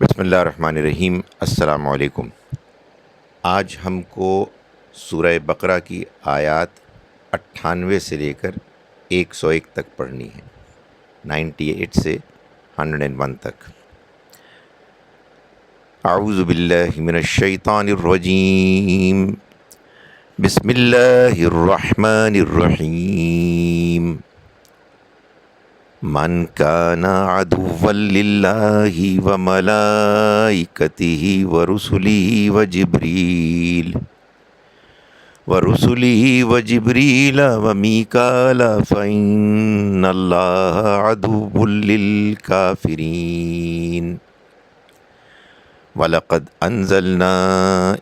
بسم اللہ الرحمن الرحیم۔ السلام علیکم۔ آج ہم کو سورہ بقرہ کی آیات 98 سے لے کر 101 تک پڑھنی ہے، 98 سے 101 تک۔ اعوذ باللہ من الشیطان الرجیم، بسم اللہ الرحمن الرحیم۔ من کان عدوا للہ وملائکتہ ورسلہ وجبریل ومیکال فإن اللہ عدو للکافرین۔ وَلَقَدْ أَنزَلْنَا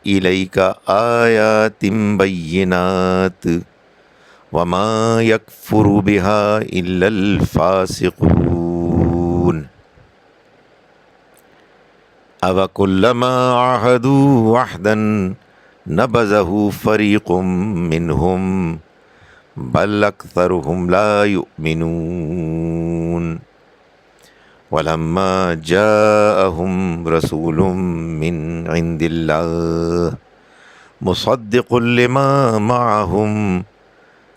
إِلَيْكَ آيَاتٍ بَيِّنَاتٍ وَمَا يَكْفُرُ بِهَا إِلَّا الْفَاسِقُونَ۔ أَوَكُلَّمَا عَاهَدُوا عَهْدًا نَبَذَهُ فَرِيقٌ مِّنْهُمْ بَلْ أَكْثَرُهُمْ لَا يُؤْمِنُونَ۔ وَلَمَّا جَاءَهُمْ رَسُولٌ مِّنْ عِندِ اللَّهِ مُصَدِّقٌ لِّمَا مَعَهُمْ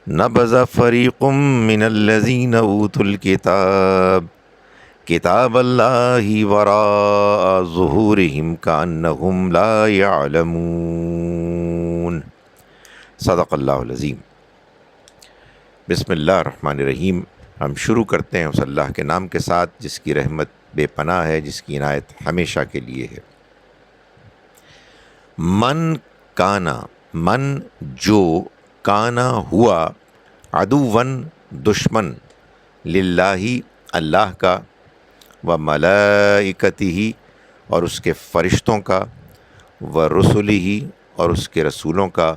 نبذ فریق من الذین اوتوا الکتاب کتاب اللہ وراء ظہورہم کأنہم لا یعلمون۔ صدق اللہ العظیم۔ بسم اللہ الرحمن الرحیم۔ ہم شروع کرتے ہیں اس اللہ کے نام کے ساتھ جس کی رحمت بے پناہ ہے، جس کی عنایت ہمیشہ کے لیے ہے۔ من کانا، من جو، کانا ہوا، عدوًا دشمن، للہ اللہ کا، و ملائکتہ اور اس کے فرشتوں کا، و رسلہ اور اس کے رسولوں کا،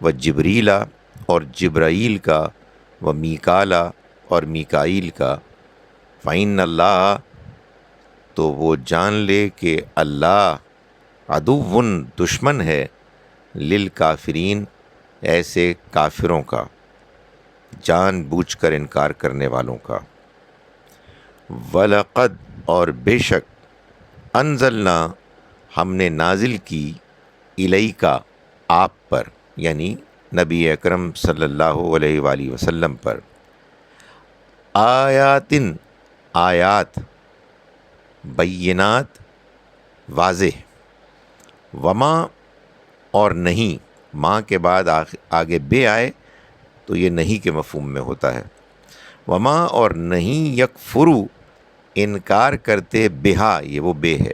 و جبریل اور جبرائیل کا، و میکالا اور میکائیل کا، فإن اللہ تو وہ جان لے کہ اللہ عدوٌ دشمن ہے، للکافرین ایسے کافروں کا، جان بوجھ کر انکار کرنے والوں کا۔ وَلَقَدْ اور بے شک، انزلنا ہم نے نازل کی، الیکا آپ پر، یعنی نبی اکرم صلی اللہ علیہ وآلہ وسلم پر، آیاتن آیات، بینات واضح، وما اور نہیں، ماں کے بعد آگے بے آئے تو یہ نہیں کے مفہوم میں ہوتا ہے۔ وما اور نہیں، یکفرو انکار کرتے، بہا یہ وہ بے ہے،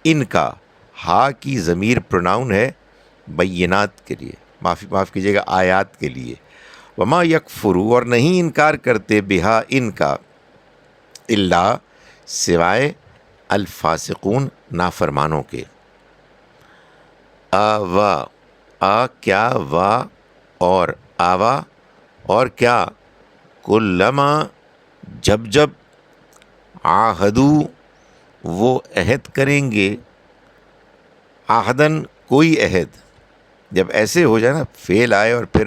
ان کا، ہا کی ضمیر پروناؤن ہے بینات کے لیے، معاف کیجیے گا، آیات کے لیے۔ وما یکفرو اور نہیں انکار کرتے، بہا ان کا، الا سوائے، الفاسقون نافرمانوں کے۔ آوا آ کیا، وا اور آوا اور کیا، کلما جب جب، عاہدو وہ عہد کریں گے، عہدن کوئی عہد، جب ایسے ہو جائے نا، فعل آئے اور پھر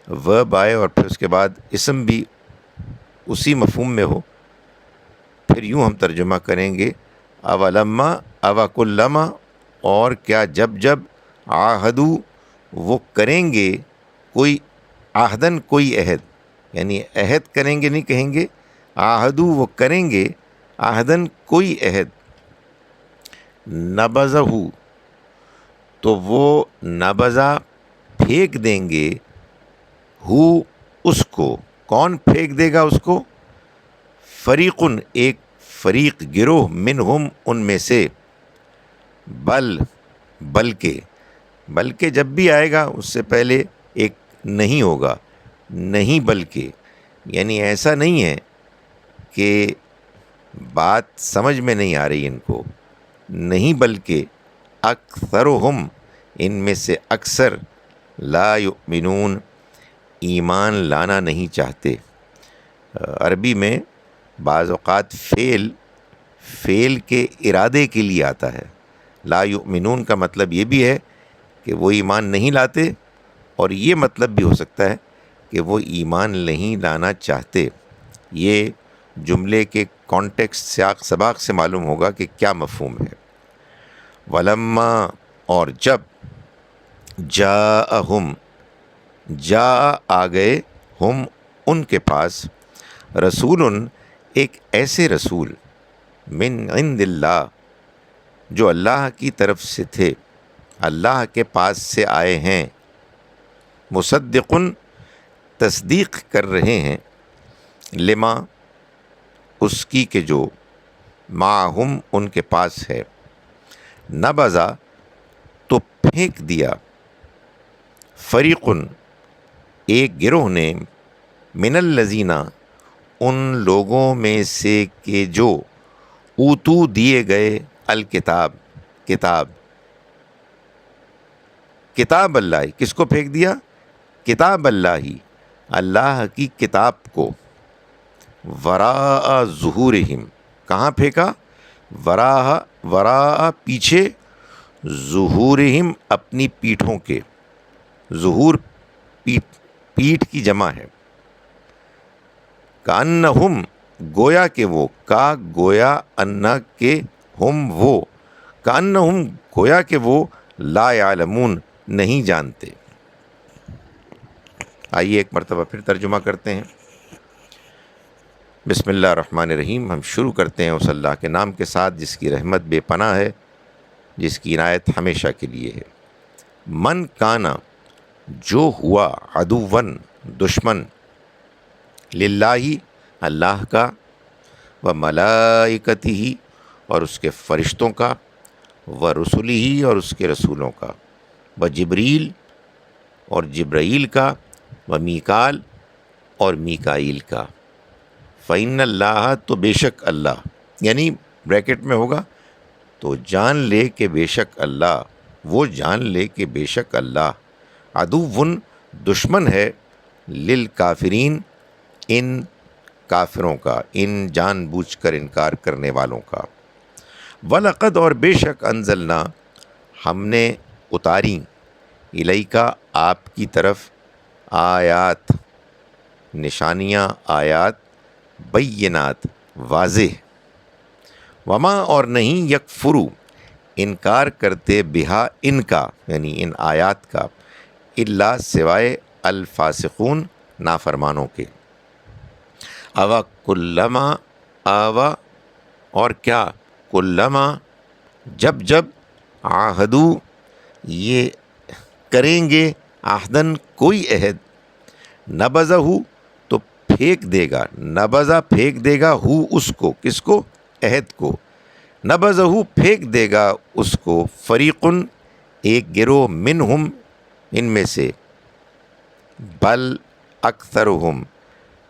ورب آئے اور پھر اس کے بعد اسم بھی اسی مفہوم میں ہو، پھر یوں ہم ترجمہ کریں گے، اولما اوکلما اور کیا جب جب، عاہدو وہ کریں گے، کوئی عہدن کوئی عہد، یعنی عہد کریں گے نہیں کہیں گے، عاہدو وہ کریں گے، عہدن کوئی عہد، نبذہ تو وہ نبذہ پھینک دیں گے، ہو اس کو، کون پھینک دے گا اس کو، فریقن ایک فریق، گروہ، منہم ان میں سے، بلکہ جب بھی آئے گا اس سے پہلے ایک نہیں ہوگا، نہیں بلکہ، یعنی ایسا نہیں ہے کہ بات سمجھ میں نہیں آ رہی ان کو، نہیں بلکہ، اکثرہم ان میں سے اکثر، لا یؤمنون ایمان لانا نہیں چاہتے۔ عربی میں بعض اوقات فعل کے ارادے کے لیے آتا ہے۔ لا یؤمنون کا مطلب یہ بھی ہے کہ وہ ایمان نہیں لاتے، اور یہ مطلب بھی ہو سکتا ہے کہ وہ ایمان نہیں لانا چاہتے۔ یہ جملے کے کانٹیکسٹ سیاق سباق سے معلوم ہوگا کہ کیا مفہوم ہے۔ ولما اور جب، جاءہم جا آ گئے، ہم ان کے پاس، رسول ایک ایسے رسول، من عند اللہ جو اللہ کی طرف سے تھے، اللہ کے پاس سے آئے ہیں، مصدق تصدیق کر رہے ہیں، لما اس کی کہ جو، معہم ان کے پاس ہے، نبذا تو پھینک دیا، فریقن ایک گروہ نے، من الذین ان لوگوں میں سے کہ جو، اوتو دیے گئے، الکتاب کتاب، کتاب اللہ، کس کو پھینک دیا؟ کتاب اللہ، اللہ کی کتاب کو، وراء ظہورہم کہاں پھینکا؟ وراء پیچھے، ظہورہم اپنی پیٹھوں کے، ظہور پیٹھ کی جمع ہے، کأنہم گویا کہ وہ، کا گویا، انا کہ ہم وہ، کأنہم گویا کہ وہ، لا یعلمون نہیں جانتے۔ آئیے ایک مرتبہ پھر ترجمہ کرتے ہیں۔ بسم اللہ الرحمن الرحیم۔ ہم شروع کرتے ہیں اس اللہ کے نام کے ساتھ جس کی رحمت بے پناہ ہے، جس کی عنایت ہمیشہ کے لیے ہے۔ من کانا جو ہوا، عدوً دشمن، للہ اللہ کا، و ملائکتہ اور اس کے فرشتوں کا، و رسلہ اور اس کے رسولوں کا، و جبریل اور جبرائیل کا، و میکال اور میکائیل کا، فإن اللہ تو بے شک اللہ، یعنی بریکٹ میں ہوگا تو جان لے کہ بے شک اللہ، وہ جان لے کہ بے شک اللہ، عدوٌ دشمن ہے، للکافرین ان کافروں کا، ان جان بوجھ کر انکار کرنے والوں کا۔ وَلَقَدْ اور بے شک، انزلنا ہم نے اتاری، الیکا آپ کی طرف، آیات نشانیاں، آیات، بینات واضح، وما اور نہیں، یکفرو انکار کرتے، بہا ان کا یعنی ان آیات کا، الا سوائے، الفاسقون نافرمانوں کے۔ اوا کلما، آوا اور کیا، کلما جب جب، عہدو یہ کریں گے، عہدن کوئی عہد، نبذہ تو پھینک دے گا، نبذہ پھینک دے گا، ہو اس کو، کس کو؟ عہد کو، نبذہ پھینک دے گا اس کو، فریقن ایک گروہ، منہم ان میں سے، بل اکثرہم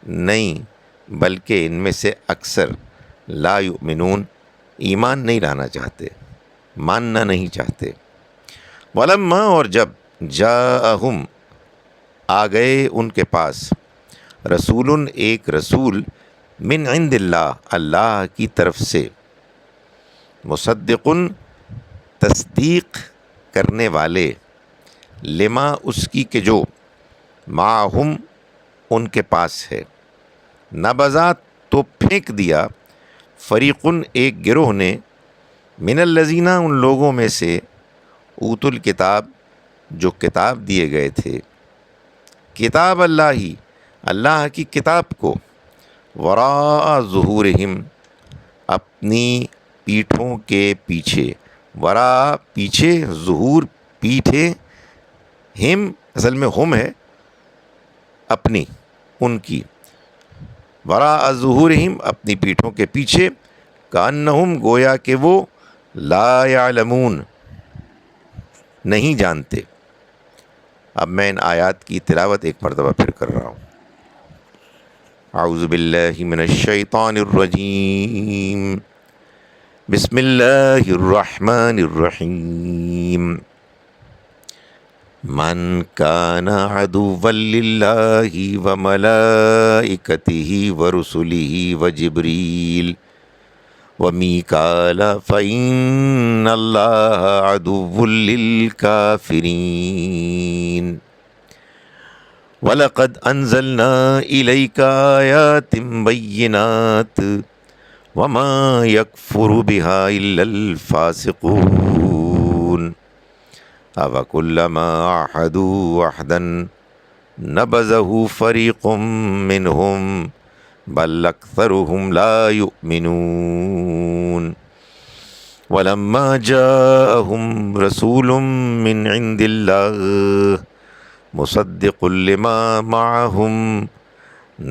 نہیں بلکہ ان میں سے اکثر، لا یؤمنون ایمان نہیں لانا چاہتے، ماننا نہیں چاہتے۔ ولما اور جب، جاءہم آ گئے ان کے پاس، رسول ایک رسول، من عند اللہ اللہ کی طرف سے، مصدق تصدیق کرنے والے، لما اس کی کہ جو، معہم ان کے پاس ہے، نبذا تو پھینک دیا، فریقن ایک گروہ نے، من الذین ان لوگوں میں سے، اوت الکتاب جو کتاب دیے گئے تھے، کتاب اللہ اللہ کی کتاب کو، وراء ظہورہم اپنی پیٹھوں کے پیچھے، وراء پیچھے، ظہور پیٹھے، ہم اصل میں ہم ہے، اپنی ان کی، وراء ظہورہم اپنی پیٹھوں کے پیچھے، کأنہم گویا کہ وہ، لا یعلمون نہیں جانتے۔ اب میں ان آیات کی تلاوت ایک مرتبہ پھر کر رہا ہوں۔ اعوذ باللہ من الشیطان الرجیم، بسم اللہ الرحمن الرحیم۔ من کان عدوا للہ وملائکتہ ورسلہ وجبریل ومیکال فإن اللہ عدو للکافرین۔ وَلَقَدْ أَنزَلْنَا إِلَيْكَ آيَاتٍ بَيِّنَاتٍ وَمَا يَكْفُرُ بِهَا إِلَّا الْفَاسِقُونَ أَفَكُلَّمَا عَاهَدُوا عَهْدًا نَبَذَهُ فَرِيقٌ مِّنْهُمْ بَلْ أَكْثَرُهُمْ لَا يُؤْمِنُونَ وَلَمَّا جَاءَهُمْ رَسُولٌ مِّنْ عِندِ اللَّهِ مُصَدِّقٌ لِمَا مَعَهُمْ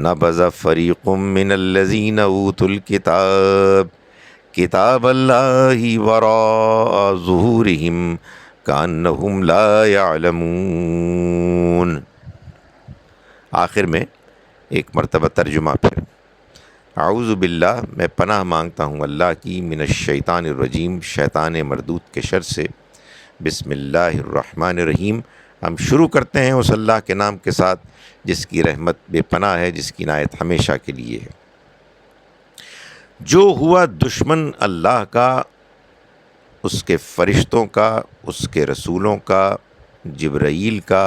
نَبَذَ فَرِيقٌ مِّنَ الَّذِينَ أُوتُوا الْكِتَابَ كِتَابَ اللَّهِ وَرَاءَ ظُهُورِهِمْ كَأَنَّهُمْ لَا يَعْلَمُونَ۔ آخر میں ایک مرتبہ ترجمہ پھر۔ اعوذ باللہ، میں پناہ مانگتا ہوں اللہ کی، من الشیطان الرجیم، شیطان مردود کے شر سے۔ بسم اللہ الرحمن الرحیم، ہم شروع کرتے ہیں اس اللہ کے نام کے ساتھ جس کی رحمت بے پناہ ہے، جس کی عنایت ہمیشہ کے لیے ہے۔ جو ہوا دشمن اللہ کا، اس کے فرشتوں کا، اس کے رسولوں کا، جبرائیل کا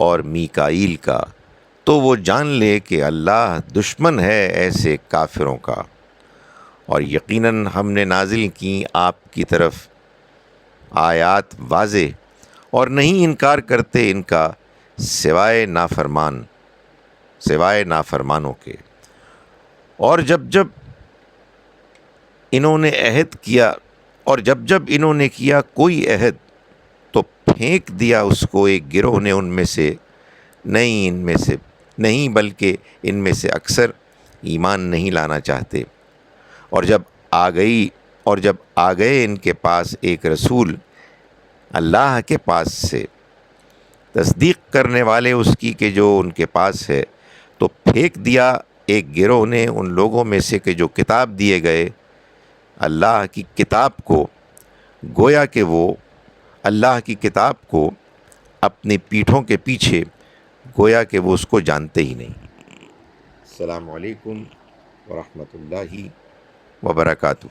اور میکائیل کا، تو وہ جان لے کہ اللہ دشمن ہے ایسے کافروں کا، اور یقیناً ہم نے نازل کی آپ کی طرف آیات واضح، اور نہیں انکار کرتے ان کا سوائے نافرمانوں کے۔ اور جب جب انہوں نے عہد کیا، اور جب انہوں نے کیا کوئی عہد، تو پھینک دیا اس کو ایک گروہ نے ان میں سے، نہیں بلکہ ان میں سے اکثر ایمان نہیں لانا چاہتے۔ اور جب آ گئے ان کے پاس ایک رسول اللہ کے پاس سے، تصدیق کرنے والے اس کی کہ جو ان کے پاس ہے، تو پھینک دیا ایک گروہ نے ان لوگوں میں سے کہ جو کتاب دیے گئے اللہ کی کتاب کو، گویا کہ وہ اللہ کی کتاب کو اپنی پیٹھوں کے پیچھے، گویا کہ وہ اس کو جانتے ہی نہیں۔ السلام علیکم ورحمۃ اللہ وبرکاتہ۔